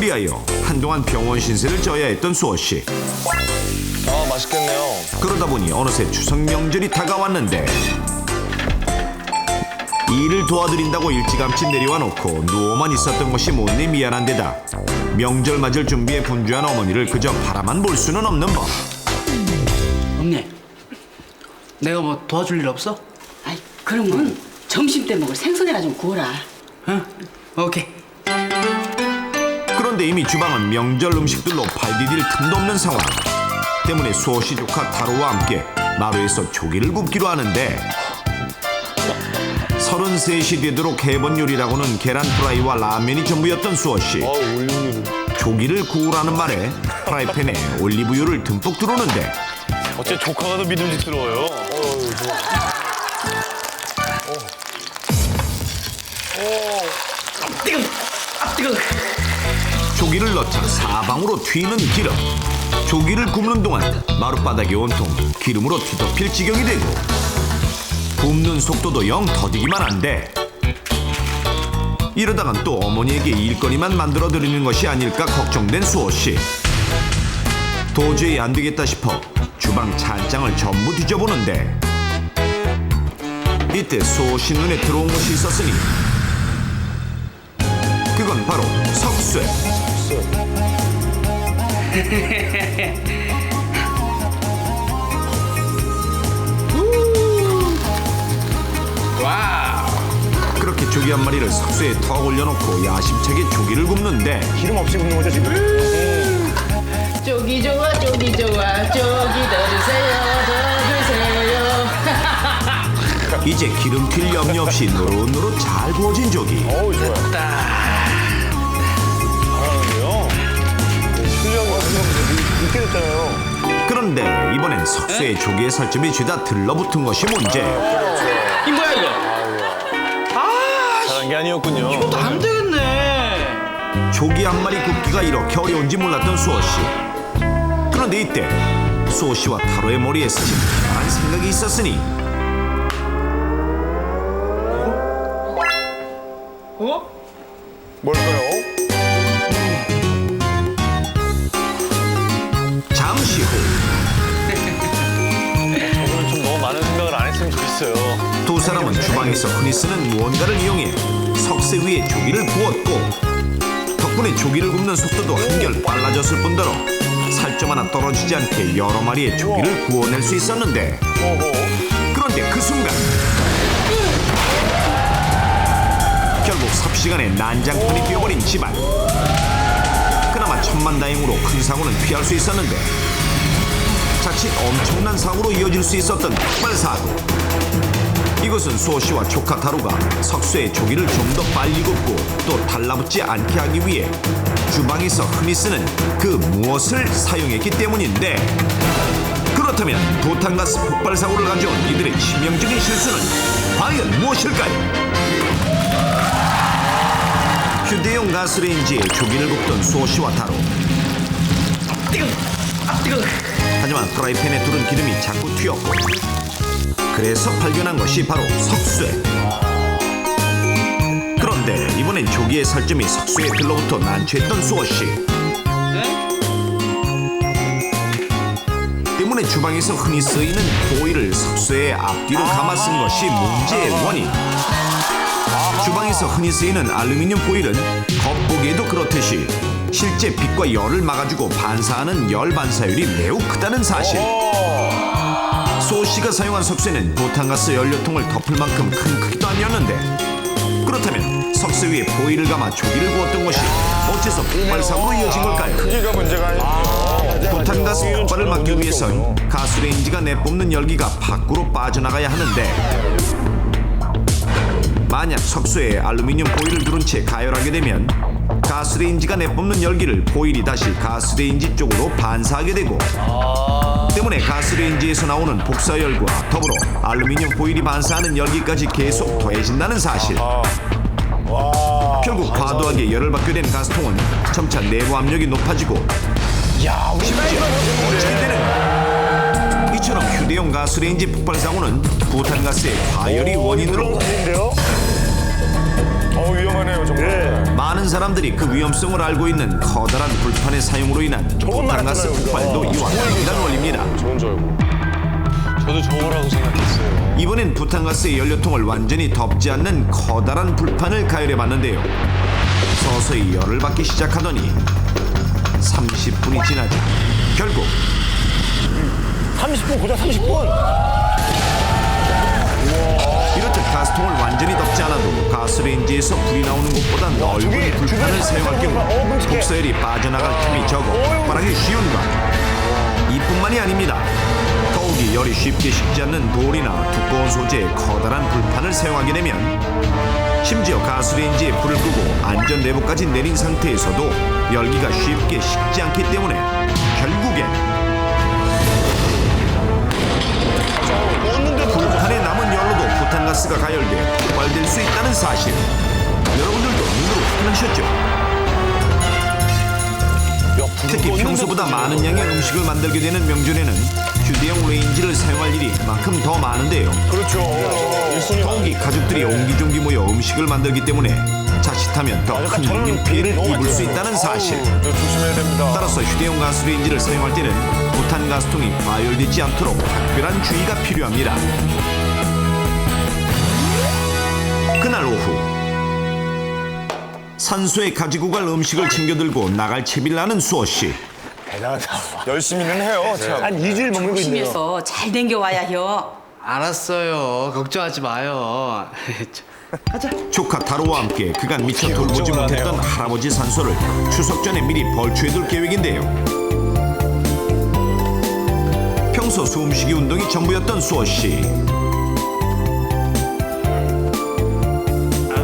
위하여 한동안 병원 신세를 져야 했던 수호씨. 아, 맛있겠네요. 그러다 보니 어느새 추석 명절이 다가왔는데 일을 도와드린다고 일찌감치 내려와 놓고 누워만 있었던 것이 못내 미안한 데다 명절 맞을 준비에 분주한 어머니를 그저 바라만 볼 수는 없는 법. 언니, 내가 뭐 도와줄 일 없어? 아이, 그러면 점심 때 먹을 생선이나 좀 구워라. 응? 오케이. 그런데 이미 주방은 명절 음식들로 발 디딜 틈도 없는 상황 때문에 수호씨 조카 타로와 함께 마루에서 조기를 굽기로 하는데 33이 되도록 해본 요리라고는 계란 프라이와 라면이 전부였던 수호씨. 조기를 구우라는 말에 프라이팬에 올리브유를 듬뿍 두르는데 어째 조카가 더 믿음직스러워요. 조기를 넣자 사방으로 튀는 기름. 조기를 굽는 동안 마룻바닥이 온통 기름으로 뒤덮일 지경이 되고 굽는 속도도 영 더디기만 한데 이러다간 또 어머니에게 일거리만 만들어드리는 것이 아닐까 걱정된 수호씨. 도저히 안 되겠다 싶어 주방 찬장을 전부 뒤져보는데 이때 수호씨 눈에 들어온 것이 있었으니 그건 바로 석쇠. 그렇게 조기 한 마리를 석쇠에 턱 올려놓고 야심차게 조기를 굽는데 기름 없이 굽는 거죠, 지금? 쪼기 좋아, 쪼기 좋아, 쪼기 더 주세요, 더 주세요. 이제 기름 튈 염려 없이 노릇노릇 잘 구워진 조기. 어우, 좋아요. 잘하는데요? 실력이 있게 됐잖아요. 그런데 이번엔 석쇠에 조기의 살점이 죄다 들러붙은 것이 문제. 이 뭐야 이거? 잘한 게 아니었군요. 이것도 안 되겠네. 조기 한 마리 굽기가 이렇게 어려운지 몰랐던 수호씨. 그런데 이때 수호씨와 타로의 머리에 스친 한 생각이 있었으니 어? 뭘까요? 잠시 후 저분은 좀 너무 많은 생각을 안 했으면 좋겠어요. 두 사람은 주방에서 흔히 쓰는 무언가를 이용해 석쇠 위에 조기를 구웠고 덕분에 조기를 굽는 속도도 한결 빨라졌을 뿐더러 살점 하나 떨어지지 않게 여러 마리의 조기를 구워낼 수 있었는데 그런데 그 순간 결국 삽시간에 난장판이 되어버린 집안. 그나마 천만다행으로 큰 사고는 피할 수 있었는데 자칫 엄청난 사고로 이어질 수 있었던 폭발사고. 이것은 수호씨와 조카 타루가 석쇠에 조기를 좀 더 빨리 굽고 또 달라붙지 않게 하기 위해 주방에서 흔히 쓰는 그 무엇을 사용했기 때문인데 그렇다면 부탄가스 폭발사고를 가져온 이들의 치명적인 실수는 과연 무엇일까요? 휴대용 가스레인지에 조기를 굽던 수호씨와 타로. 하지만 프라이팬에 두른 기름이 자꾸 튀었고 그래서 발견한 것이 바로 석쇠. 그런데 이번엔 조기의 살점이 석쇠에 들러붙어 난처했던 수호씨. 때문에 주방에서 흔히 쓰이는 보일을 석쇠의 앞뒤로 감아 쓴 것이 문제의 원인. 주방에서 흔히 쓰이는 알루미늄 보일은 겉보기에도 그렇듯이 실제 빛과 열을 막아주고 반사하는 열 반사율이 매우 크다는 사실. 수호씨가 사용한 석쇠는 부탄가스 연료통을 덮을 만큼 큰 크기도 아니었는데 그렇다면 석쇠 위에 보일을 감아 조기를 구웠던 것이 어째서 폭발사고로 이어진 걸까요? 크기가 문제가 아니죠. 부탄가스 폭발을 막기 위해선 가스레인지가 내뿜는 열기가 밖으로 빠져나가야 하는데 만약 석쇠에 알루미늄 보일을 두른 채 가열하게 되면 가스레인지가 내뿜는 열기를 보일이 다시 가스레인지 쪽으로 반사하게 되고 때문에 가스레인지에서 나오는 복사열과 더불어 알루미늄 보일이 반사하는 열기까지 계속 더해진다는 사실. 결국 과도하게 열을 받게 된 가스통은 점차 내부 압력이 높아지고 심지어 어찌게 되는 이처럼 휴대용 가스레인지 폭발 사고는 부탄가스의 과열이 원인으로 위험하네요, 정말. 많은 사람들이 그 위험성을 알고 있는 커다란 불판의 사용으로 인한 부탄가스 알았잖아요, 폭발도 우리가. 이와 같은 원리입니다. 좋은 줄 알고. 저도 저거라고 생각했어요. 이번엔 부탄가스의 연료통을 완전히 덮지 않는 커다란 불판을 가열해봤는데요. 서서히 열을 받기 시작하더니 30분이 지나자 결국 30분, 고작 30분? 이렇듯 가스통을 완전히 덮지 않아도 가스레인지에서 불이 나오는 것보다 넓은 저기 불판을 주변에 사용할 경우 끔찍해. 독서열이 빠져나갈 틈이 적어 폭발하기 쉬운 것. 이뿐만이 아닙니다. 더욱이 열이 쉽게 식지 않는 돌이나 두꺼운 소재의 커다란 불판을 사용하게 되면 심지어 가스레인지에 불을 끄고 안전 레버까지 내린 상태에서도 열기가 쉽게 식지 않기 때문에 결국엔 불판에 남은 열로도 부탄가스가 가열돼 폭발될 수 있다는 사실, 여러분들도 눈으로 확인하셨죠? 특히 평소보다 많은 양의 음식을 만들게 되는 명절에는 휴대용 레인지를 사용할 일이 그만큼 더 많은데요. 그렇죠. 더욱이 가족들이 옹기종기 모여 음식을 만들기 때문에 자칫하면 더 큰 인명 피해를 입을 수 있다는 사실. 조심해야 됩니다. 따라서 휴대용 가스레인지를 사용할 때는 부탄가스통이 과열되지 않도록 특별한 주의가 필요합니다. 그날 오후 산소에 가지고 갈 음식을 챙겨들고 나갈 채비를 하는 수호씨. 열심히는 해요, 참. 한 2주일 먹는 거 있네요. 조심해서 잘 댕겨와야 혀. 알았어요. 걱정하지 마요. 조카 타로와 함께 그간 미처 돌보지 못했던 할아버지 산소를 추석 전에 미리 벌초해둘 계획인데요. 평소 숨쉬기 운동이 전부였던 수호씨.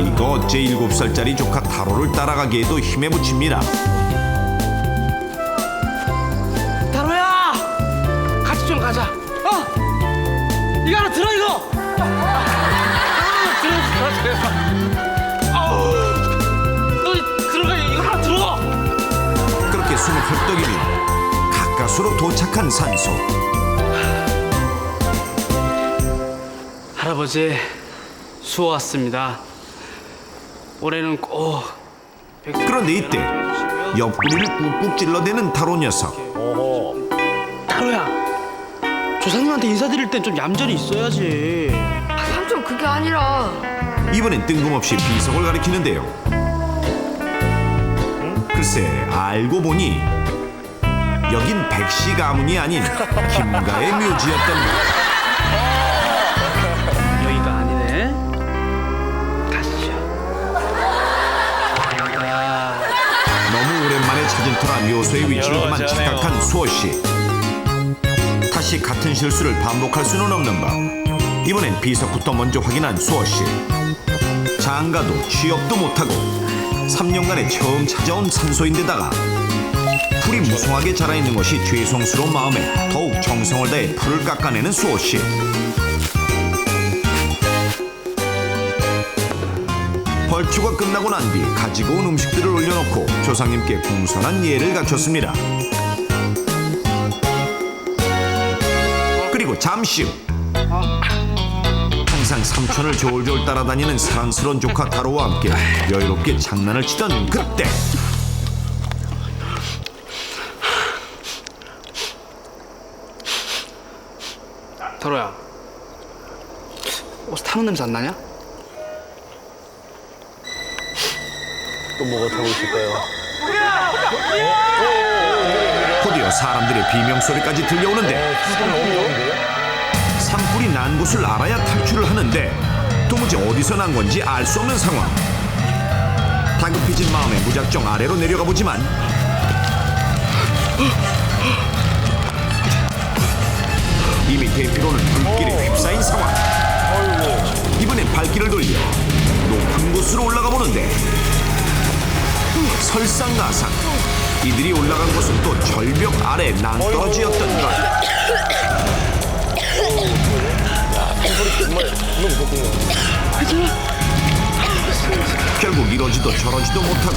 이거 어째 7살짜리 조카 타로를 따라가기에도 힘에 부칩니다. 타로야! 같이 좀 가자. 이거 하나 들어, 이거! 들어. 너 들어가, 이거 하나 들어! 그렇게 숨을 헐떡이며 가까스로 도착한 산소. 할아버지, 수호 왔습니다. 올해는 꼭 그런데 이때 옆구리를 꾹꾹 찔러대는 타로 녀석. 타로야, 조상님한테 인사드릴 땐 좀 얌전히 있어야지. 삼촌 그게 아니라 이번엔 뜬금없이 비석을 가리키는데요. 글쎄 알고 보니 여긴 백씨 가문이 아닌 김가의 묘지였던 것. 여기가 아니네. 가시죠. 너무 오랜만에 찾은 터라 묘소의 위치를 그만 여전해요. 착각한 수호씨. 다시 같은 실수를 반복할 수는 없는 법. 이번엔 비석부터 먼저 확인한 수호씨. 장가도 취업도 못하고 3년간에 처음 찾아온 산소인데다가 풀이 무성하게 자라있는 것이 죄송스러운 마음에 더욱 정성을 다해 풀을 깎아내는 수호씨. 벌초가 끝나고 난 뒤 가지고 온 음식들을 올려놓고 조상님께 공손한 예를 갖췄습니다. 그리고 잠시 후 항상 삼촌을 졸졸 따라다니는 사랑스러운 조카 타로와 함께 여유롭게 장난을 치던 그때 타로야, 혹시 타는 냄새 안 나냐? 또 뭐가 타고 있을까요? 곧이어 사람들의 비명소리까지 들려오는데 산불이 난 곳을 알아야 탈출을 하는데 도무지 어디서 난 건지 알 수 없는 상황. 다급해진 마음에 무작정 아래로 내려가 보지만 이미 대피로는 불길에 휩싸인 상황. 이번엔 발길을 돌려 높은 곳으로 올라가 보는데 설상가상 이들이 올라간 곳은 또 절벽 아래 낭떠러지였던 것. 결국 이러지도 저러지도 못하고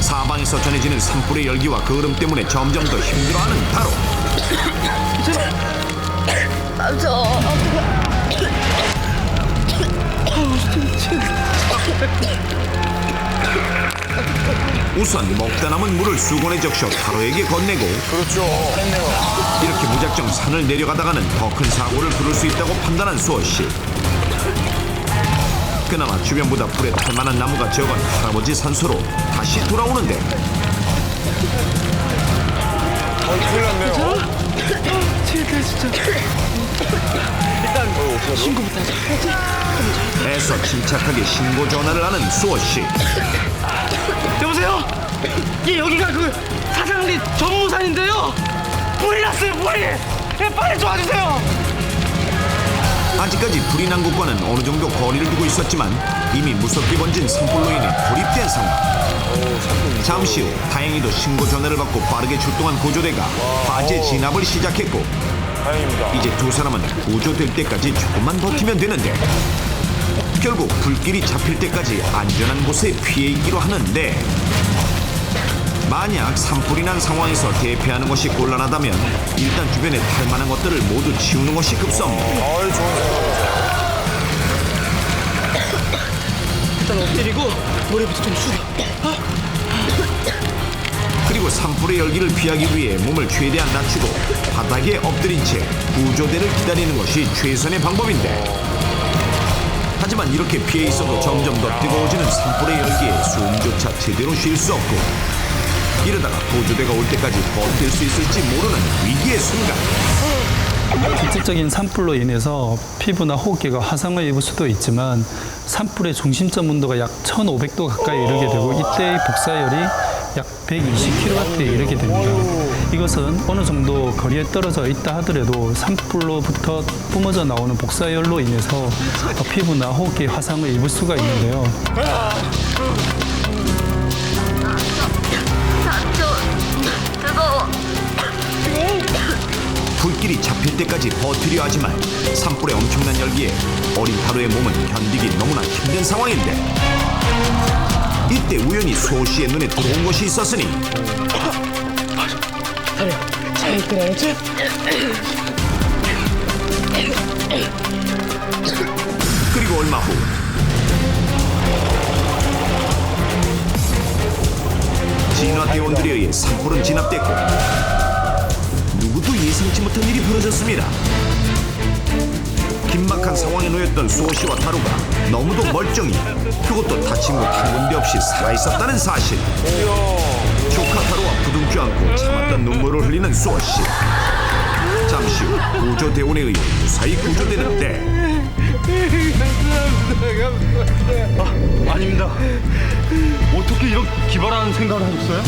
사방에서 전해지는 산불의 열기와 거름 때문에 점점 더 힘들어하는 타로. 우선 먹다 남은 물을 수건에 적셔 타로에게 건네고 그렇죠. 이렇게 무작정 산을 내려가다가는 더 큰 사고를 부를 수 있다고 판단한 수호씨. 그나마 주변보다 불에 탈 만한 나무가 적은 할아버지 산소로 다시 돌아오는데 큰일 났네요. 애써 침착하게 신고 전화를 하는 수호씨. 여보세요? 예, 여기가 그 사장리 정무산인데요. 불이 났어요, 불이. 예, 빨리 좀 와주세요. 아직까지 불이 난 곳과는 어느 정도 거리를 두고 있었지만 이미 무섭게 번진 산불로 인해 고립된 상황. 잠시 후 다행히도 신고 전화를 받고 빠르게 출동한 구조대가 화재 진압을 시작했고 다행입니다. 이제 두 사람은 구조될 때까지 조금만 버티면 되는데 결국 불길이 잡힐 때까지 안전한 곳에 피해 있기로 하는데 만약 산불이 난 상황에서 대피하는 것이 곤란하다면 일단 주변에 탈 만한 것들을 모두 치우는 것이 급선무. 좋은 생각이죠. 일단 엎드리고 머리부터 좀 숙여. 그리고 산불의 열기를 피하기 위해 몸을 최대한 낮추고 바닥에 엎드린 채 구조대를 기다리는 것이 최선의 방법인데 하지만 이렇게 피해 있어도 점점 더 뜨거워지는 산불의 열기에 숨조차 제대로 쉴 수 없고 이러다가 구조대가 올 때까지 버틸 수 있을지 모르는 위기의 순간. 직접적인 산불로 인해서 피부나 호흡기가 화상을 입을 수도 있지만 산불의 중심점 온도가 약 1500도 가까이 이르게 되고 이때의 복사열이 약 120kW에 이르게 됩니다. 이것은 어느 정도 거리에 떨어져 있다 하더라도 산불로부터 뿜어져 나오는 복사열로 인해서 피부나 호흡기에 화상을 입을 수가 있는데요. 불길이 잡힐 때까지 버티려 하지만 산불의 엄청난 열기에 어린 타로의 몸은 견디기 너무나 힘든 상황인데 이때 우연히 수호 씨의 눈에 들어온 것이 있었으니 잘 들어야지. 그리고 얼마 후 진화대원들에 의해 산불은 진압됐고 누구도 예상치 못한 일이 벌어졌습니다. 긴막한 상황에 놓였던 수호 씨와 타로가 너무도 멀쩡히 그것도 다친 곳 한 군데 없이 살아있었다는 사실. 조카 타로와 부둥켜 안고 참았던 눈물을 흘리는 수호 씨. 잠시 후 구조대원에 의해 무사히 구조되는데 아닙니다. 어떻게 이런 기발한 생각을 하셨어요?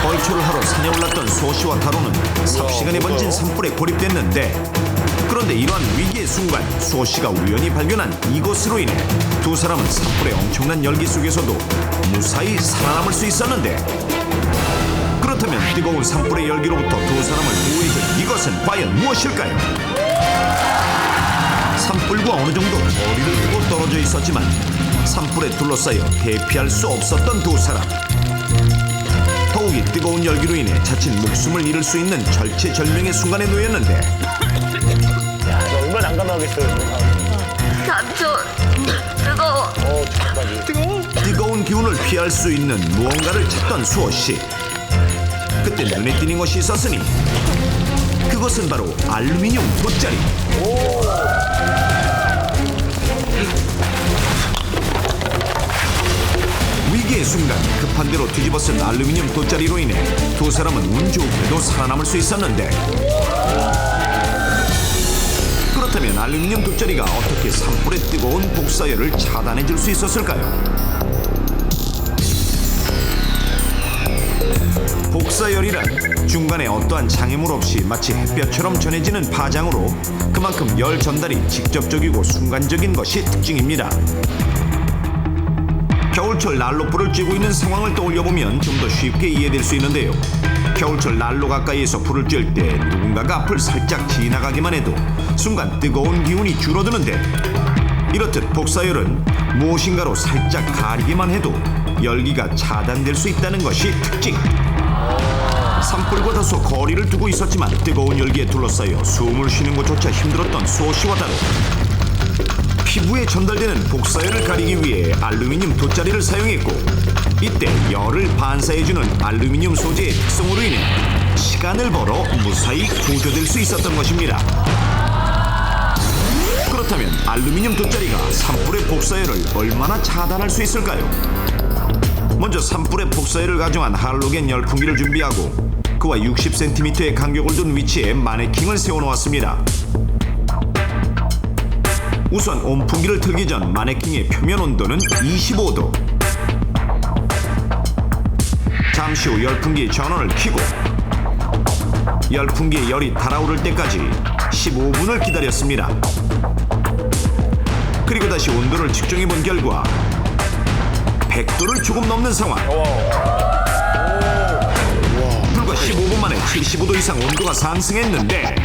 벌초를 하러 산에 올랐던 수호 씨와 타로는 삽시간에 번진 산불에 고립됐는데 그런데 이러한 위기의 순간 수호 씨가 우연히 발견한 이곳으로 인해 두 사람은 산불의 엄청난 열기 속에서도 무사히 살아남을 수 있었는데 그렇다면 뜨거운 산불의 열기로부터 두 사람을 보호해준 이것은 과연 무엇일까요? 산불과 어느 정도 거리를 두고 떨어져 있었지만 산불에 둘러싸여 대피할 수 없었던 두 사람. 더욱이 뜨거운 열기로 인해 자칫 목숨을 잃을 수 있는 절체절명의 순간에 놓였는데 얼마나 난감하겠어요. 뜨거운 기운을 피할 수 있는 무언가를 찾던 수호씨. 그때 눈에 띄는 것이 있었으니 그것은 바로 알루미늄 돗자리. 위기의 순간 급한 대로 뒤집어쓴 알루미늄 돗자리로 인해 두 사람은 운 좋게도 살아남을 수 있었는데 그렇다면 알루미늄 돗자리가 어떻게 산불의 뜨거운 복사열을 차단해줄 수 있었을까요? 복사열이란 중간에 어떠한 장애물 없이 마치 햇볕처럼 전해지는 파장으로 그만큼 열 전달이 직접적이고 순간적인 것이 특징입니다. 겨울철 난로불을 쬐고 있는 상황을 떠올려보면 좀 더 쉽게 이해될 수 있는데요. 겨울철 난로 가까이에서 불을 쬐을 때 누군가가 앞을 살짝 지나가기만 해도 순간 뜨거운 기운이 줄어드는데 이렇듯 복사열은 무엇인가로 살짝 가리기만 해도 열기가 차단될 수 있다는 것이 특징. 산불과 다소 거리를 두고 있었지만 뜨거운 열기에 둘러싸여 숨을 쉬는 것조차 힘들었던 수호씨와 다르 피부에 전달되는 복사열을 가리기 위해 알루미늄 돗자리를 사용했고, 이때 열을 반사해주는 알루미늄 소재의 특성으로 인해 시간을 벌어 무사히 구조될 수 있었던 것입니다. 그렇다면 알루미늄 돗자리가 산불의 복사열을 얼마나 차단할 수 있을까요? 먼저 산불의 복사열을 가정한 할로겐 열풍기를 준비하고 그와 60cm의 간격을 둔 위치에 마네킹을 세워놓았습니다. 우선 온풍기를 틀기 전 마네킹의 표면 온도는 25도. 잠시 후 열풍기의 전원을 켜고 열풍기의 열이 달아오를 때까지 15분을 기다렸습니다. 그리고 다시 온도를 측정해 본 결과 100도를 조금 넘는 상황. 불과 15분 만에 75도 이상 온도가 상승했는데,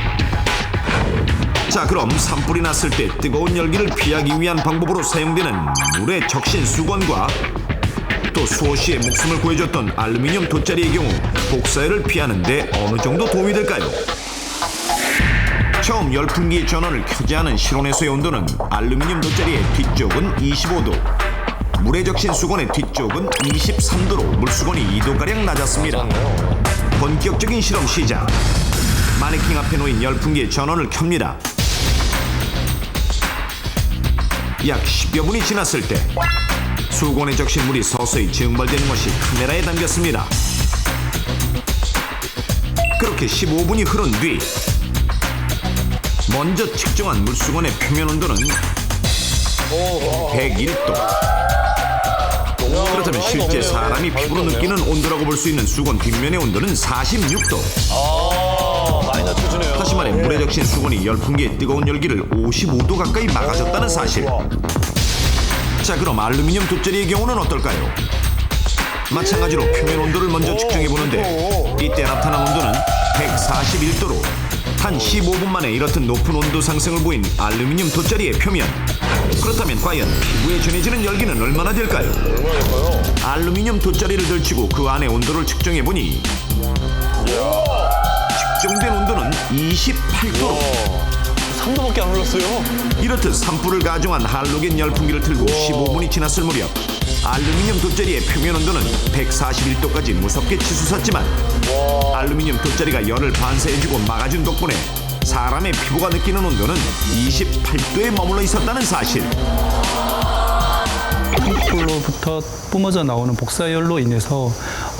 자, 그럼 산불이 났을 때 뜨거운 열기를 피하기 위한 방법으로 사용되는 물의 적신 수건과 또 수호 씨의 목숨을 구해줬던 알루미늄 돗자리의 경우 복사열을 피하는 데 어느 정도 도움이 될까요? 처음 열풍기의 전원을 켜지 않은 실온에서의 온도는 알루미늄 돗자리의 뒤쪽은 25도, 물의 적신 수건의 뒤쪽은 23도로 물수건이 2도가량 낮았습니다. 본격적인 실험 시작. 마네킹 앞에 놓인 열풍기의 전원을 켭니다. 약 10여 분이 지났을 때 수건에 적신 물이 서서히 증발되는 것이 카메라에 담겼습니다. 그렇게 15분이 흐른 뒤 먼저 측정한 물수건의 표면 온도는 101도. 그렇다면 실제 사람이 피부로 느끼는 온도라고 볼 수 있는 수건 뒷면의 온도는 46도. 많이 낮춰주네요. 다시 말해 물에 적신 수건이 열풍기의 뜨거운 열기를 55도 가까이 막아줬다는 사실. 자, 그럼 알루미늄 돗자리의 경우는 어떨까요? 마찬가지로 표면 온도를 먼저 측정해보는데 이때 나타난 온도는 141도로 단 15분 만에 이렇듯 높은 온도 상승을 보인 알루미늄 돗자리의 표면. 그렇다면 과연 피부에 전해지는 열기는 얼마나 될까요? 알루미늄 돗자리를 들치고 그 안에 온도를 측정해보니 측정된 온도는 28도로 3도밖에 안 올랐어요. 이렇듯 산불을 가중한 할로겐 열풍기를 틀고 15분이 지났을 무렵 알루미늄 돗자리의 표면 온도는 141도까지 무섭게 치솟았지만 알루미늄 돗자리가 열을 반사해주고 막아준 덕분에 사람의 피부가 느끼는 온도는 28도에 머물러 있었다는 사실. 산불로부터 뿜어져 나오는 복사열로 인해서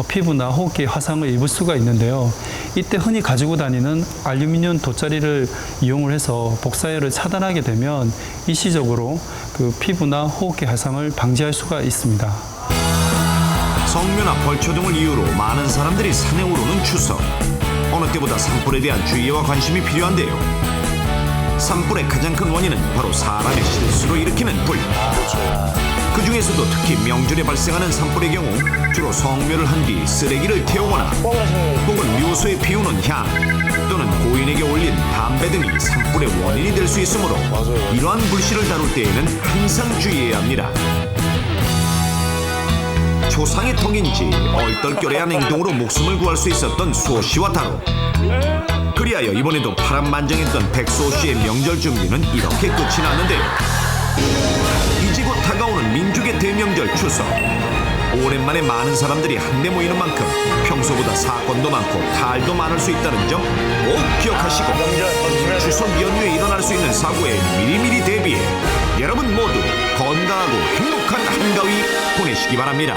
피부나 호흡기에 화상을 입을 수가 있는데요. 이때 흔히 가지고 다니는 알루미늄 돗자리를 이용을 해서 복사열을 차단하게 되면 일시적으로 그 피부나 호흡기 화상을 방지할 수가 있습니다. 성묘나 벌초 등을 이유로 많은 사람들이 산에 오르는 추석. 어느 때보다 산불에 대한 주의와 관심이 필요한데요. 산불의 가장 큰 원인은 바로 사람의 실수로 일으키는 불. 그 중에서도 특히 명절에 발생하는 산불의 경우 주로 성묘를 한 뒤 쓰레기를 태우거나 혹은 묘소에 피우는 향 또는 고인에게 올린 담배 등이 산불의 원인이 될 수 있으므로 이러한 불씨를 다룰 때에는 항상 주의해야 합니다. 초상의 턱인지 얼떨결에한 행동으로 목숨을 구할 수 있었던 수호 씨와 타로. 그리하여 이번에도 파란만장했던 백수호 씨의 명절 준비는 이렇게 끝이 났는데요. 이제 곧 다가오는 민족의 대명절 추석. 오랜만에 많은 사람들이 한데 모이는 만큼 평소보다 사건도 많고 탈도 많을 수 있다는 점 꼭 기억하시고 추석 연휴에 일어날 수 있는 사고에 미리미리 대비해 여러분 모두 건강하고 행복한 한가위 보내시기 바랍니다.